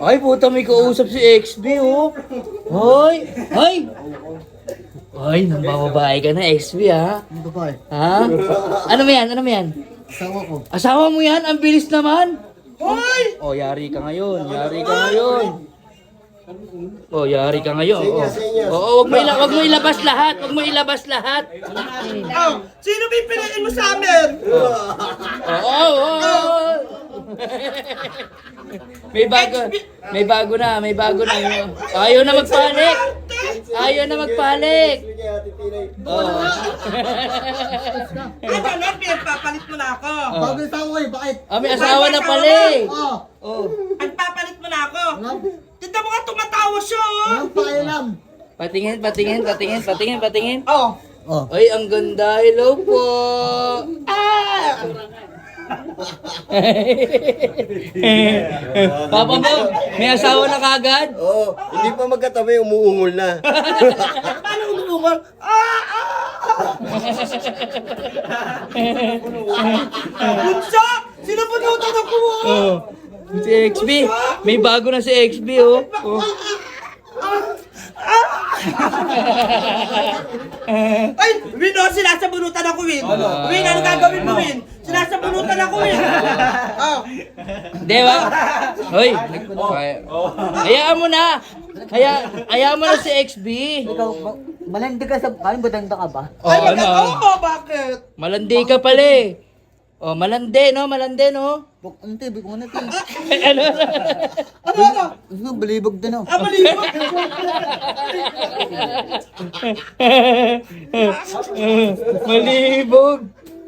Ay, puta, may kausap si XB, oh. Hoy! Hoy! Ay, nambababae ka na, XB, ha? Ang babae. Ha? Ano mo yan? Ano mo yan? Asawa ko. Asawa mo yan? Ang bilis naman! Hoy! Oh, yari ka ngayon. Yari ka ngayon. Oh, yari ka ngayon. Oh, wag mo ilabas lahat. Wag mo ilabas lahat. Oh, sino pipiliin mo sa amin? Oh. May bago na. Ayaw na magpalik. Oh. Ano na, pinagpapalit mo na ako. Bago yung tao eh, bakit? May asawa na pala eh. Oh, Oh. Nagpapalit mo na ako. walang, Tignan mo nga tumatawa siya, oh. walang pakialam. Patingin. Oh. Oh. Ay, ang ganda. Hello po. Papa mo, may asawa na kagad? Oo, hindi pa magkatabi, umuungol na. Paano umuungal? Bunso! Sino punutan ako, oh? Oh. Si XB, may bago na si XB, oh. Oh. Ay, Win, oh, sinasabunutan ako, Win. Win, ano gagawin mo, Win? Sinasabunutan ako, Win. Oh. Di ba? Hoy, hayaan mo na. Hayaan mo na si XB. Ikaw, malandi ka sa, badanda ka ba? Oh, Ay, ano? oh, bakit? Malandi ka pala eh. Oh, malandi, no? Buk, ang tibi ko na tibi. Ano? Ano, balibog din oh. Maliwan. Malibog.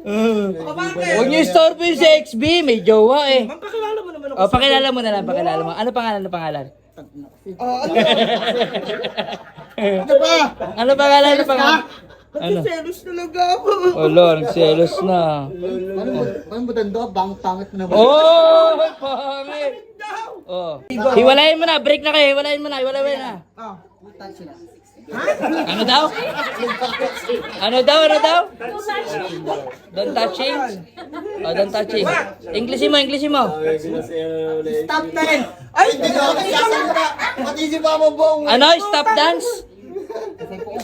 Bakit? Huwag niyo istorbo yung si XB, may jowa eh. Magpakilala mo naman ako. Oh, pakilala mo na lang, pakilala mo. Ano pangalan? Oh, ano? Ano ba? Ano pangalan? Ano? Nagsiselos talaga ako. Wala, nagselos na. Paano badanda ka? Pangit mo na ba? Oh, pangit. Oh. Hiwalayin mo na, break na kayo, hiwalayin mo na. Oh. Ano daw? Don't touching? Oh, don't touching. Englishin mo. Stop na rin. Ay, Hindi ka magsasalita. Pati si Papa Bong. Ano? Stop dance?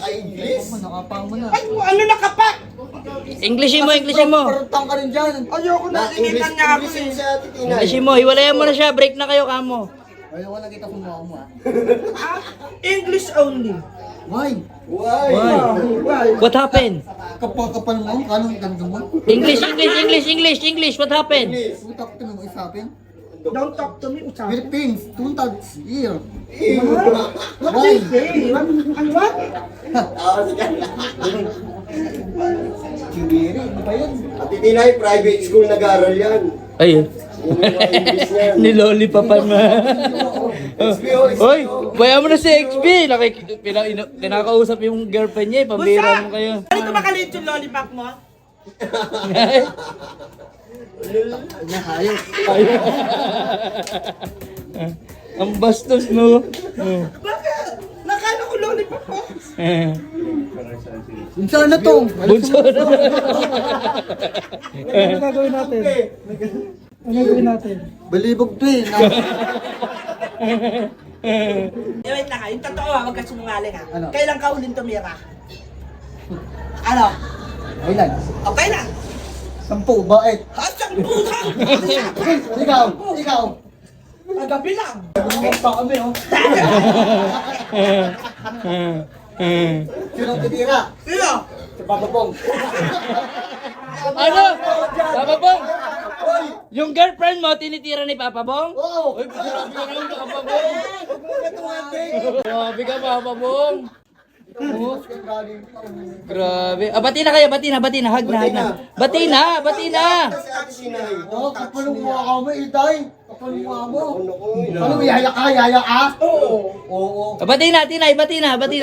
Ay, English. Nakapang mo na. ay, ano nakapa? Englishin mo. Parutang ka rin dyan. Ayoko na, initan niya ako English eh. yung sa titinay. Englishin mo, hiwalayan mo na siya, break na kayo kamo. Ayoko na kita kumuha mo ah. English only. Why? Why? Why? What happened? Kapal mo, kanong ganda mo? English, what happened? Utak ka na mo isapin. Don't talk to me, usapin. Philippines, don't touch here. What do you say? Ano ba? Kibiri, ano ba yan? At titinay, private school nag-aaral yan. Ayun. Yun yung mga English niyan. Nilolipapan mo. XBO, Hoy, baya mo na si XB. Pinakausap yung girlfriend niya, pambira mo kayo. Ano ito makaliit yung lollipop mo? Nahayos. Ang bastos mo. Bakit? Nakala ko lollipop mo. Saan na to? Bunso na. Ano gagawin natin? Balibog to eh. Wait lang ha, yung totoo ha, huwag ka sinungaling ha. Ano? Kailan ka huling tumira? Ano? Ilan? Okay lang. 10, bakit? Hasang puta! Ikaw. Magabi lang. Pa kami oh. Sino ang titira? Sino? Si Papa Bong. Ano? Papa Bong? Yung girlfriend mo, tinitira ni Papa Bong? Oo. Uy, grabe ka naman, Papa Bong. Grabe ka, Papa Bong. Oh, grabe. Bati na kayo, bati na. Hag na. Bati na. Kasi ate sinay. Oo, kapalong mo ako mo, Itay. Kapalong mo ako. Ano Ano, yaya ka? Oo. Oo. Bati na, Tinay, bati na. Bati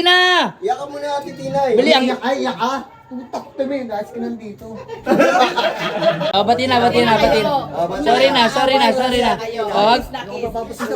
na. Iyakan mo na ate tinay. Bili ang... Yaya ka? Tutak kami, guys, ka nandito. Bati na. Sorry na. Oh, Ako papapasita.